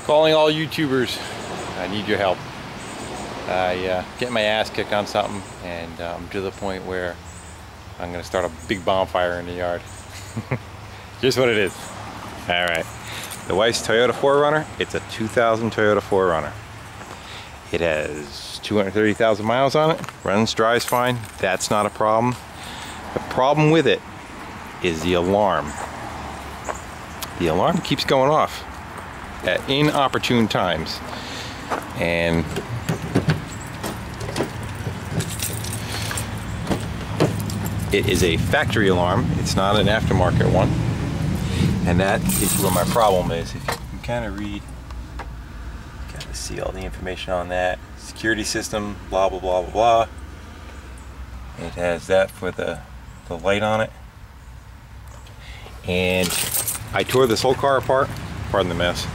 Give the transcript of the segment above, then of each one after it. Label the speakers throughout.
Speaker 1: Calling all YouTubers, I need your help. I get my ass kicked on something, and I'm to the point where I'm gonna start a big bonfire in the yard. Here's what it is. All right, the wife's Toyota 4Runner. It's a 2000 Toyota 4Runner. It has 230,000 miles on it. Runs, drives fine. That's not a problem. The problem with it is the alarm. The alarm keeps going off at inopportune times, and it is a factory alarm. It's not an aftermarket one, and that is where my problem is. If you can kind of read, kind of see all the information on that security system, blah blah blah blah blah. It has that for the light on it, and I tore this whole car apart, pardon the mess,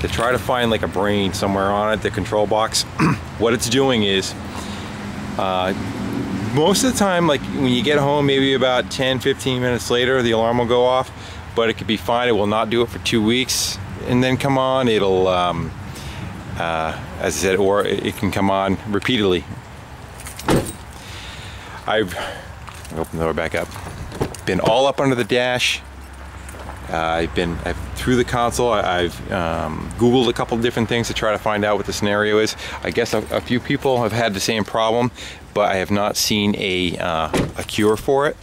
Speaker 1: to try to find like a brain somewhere on it, the control box. What it's doing is, most of the time, like when you get home, maybe about 10-15 minutes later, the alarm will go off, but it could be fine. It will not do it for 2 weeks and then come on. It'll, as I said, or it can come on repeatedly. I've opened the door back up. Been all up under the dash. I've through the console. I've Googled a couple different things to try to find out what the scenario is. I guess a few people have had the same problem, but I have not seen a cure for it.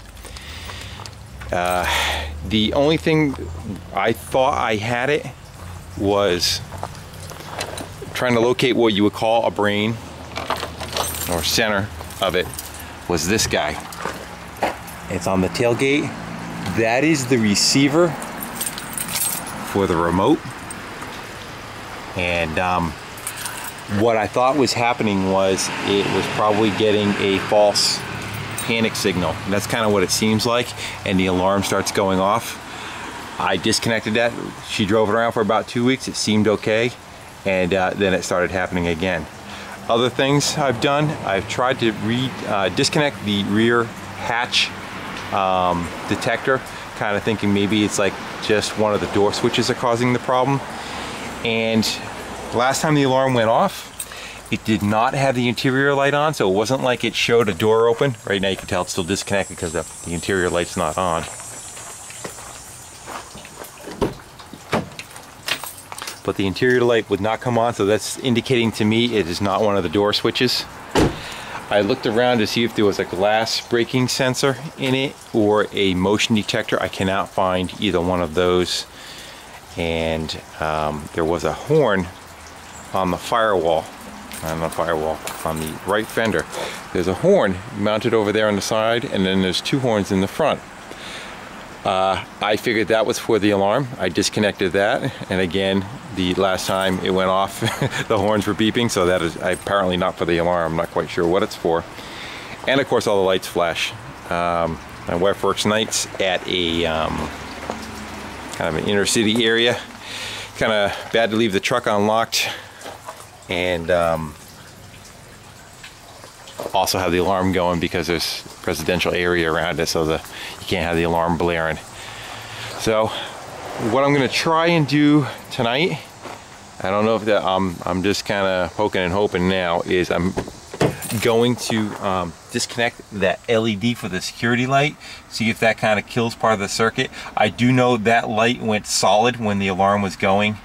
Speaker 1: The only thing I thought I had it was trying to locate what you would call a brain or center of it. Was this guy. It's on the tailgate. That is the receiver for the remote, and what I thought was happening was it was probably getting a false panic signal, and that's kind of what it seems like, and the alarm starts going off. I disconnected that. She drove it around for about 2 weeks. It seemed okay, and then it started happening again. Other things I've done, I've tried to disconnect the rear hatch detector, kind of thinking maybe it's like just one of the door switches are causing the problem. And last time the alarm went off, it did not have the interior light on, so it wasn't like it showed a door open. Right now you can tell it's still disconnected because the interior light's not on. But the interior light would not come on, so that's indicating to me it is not one of the door switches. I looked around to see if there was a glass breaking sensor in it or a motion detector. I cannot find either one of those. And there was a horn on the firewall, on the right fender. There's a horn mounted over there on the side, and then there's two horns in the front. I figured that was for the alarm. I disconnected that, and again, the last time it went off, the horns were beeping, so that is apparently not for the alarm. I'm not quite sure what it's for. And of course, all the lights flash. My wife works nights at a kind of an inner city area. Kind of bad to leave the truck unlocked, and also have the alarm going because there's residential area around it, so you can't have the alarm blaring. So what I'm going to try and do tonight, I don't know if that I'm just kind of poking and hoping now, is I'm going to disconnect that LED for the security light, see if that kind of kills part of the circuit. I do know that light went solid when the alarm was going.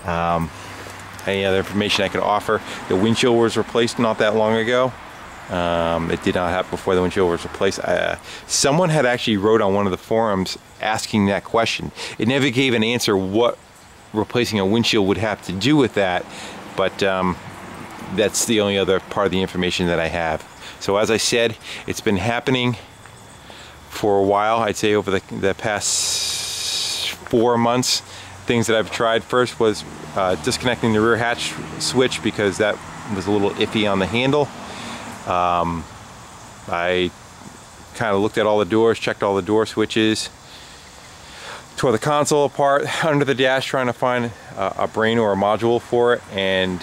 Speaker 1: Any other information I could offer: the windshield was replaced not that long ago. It did not happen before the windshield was replaced. Someone had actually wrote on one of the forums asking that question. It never gave an answer what replacing a windshield would have to do with that, but that's the only other part of the information that I have. So as I said, it's been happening for a while. I'd say over the past 4 months. Things that I've tried first was disconnecting the rear hatch switch because that was a little iffy on the handle. I kind of looked at all the doors, checked all the door switches, tore the console apart under the dash trying to find a brain or a module for it, and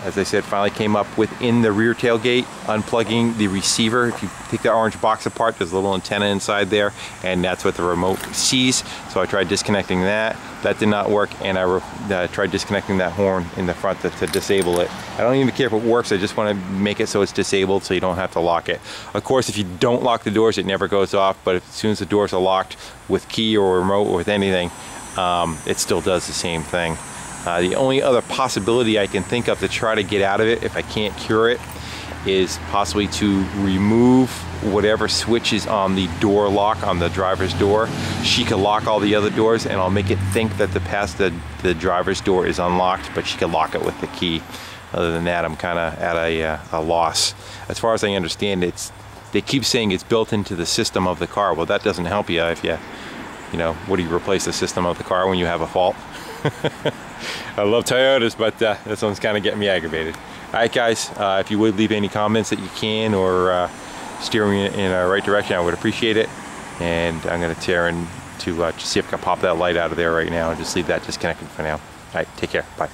Speaker 1: as I said, finally came up within the rear tailgate, unplugging the receiver. If you take the orange box apart, there's a little antenna inside there, and that's what the remote sees. So I tried disconnecting that. That did not work, and I tried disconnecting that horn in the front to disable it. I don't even care if it works, I just want to make it so it's disabled so you don't have to lock it. Of course, if you don't lock the doors, it never goes off, but as soon as the doors are locked with key or remote or with anything, it still does the same thing. The only other possibility I can think of to try to get out of it, if I can't cure it, is possibly to remove whatever switch is on the door lock on the driver's door. She could lock all the other doors, and I'll make it think that the driver's door is unlocked, but she could lock it with the key. Other than that, I'm kind of at a loss. As far as I understand, they keep saying it's built into the system of the car. Well, that doesn't help you if you know, what do you replace the system of the car when you have a fault? I love Toyotas, but this one's kind of getting me aggravated. Alright guys, if you would leave any comments that you can, or steer me in the right direction, I would appreciate it. And I'm going to tear in to see if I can pop that light out of there right now and just leave that disconnected for now. Alright, take care. Bye.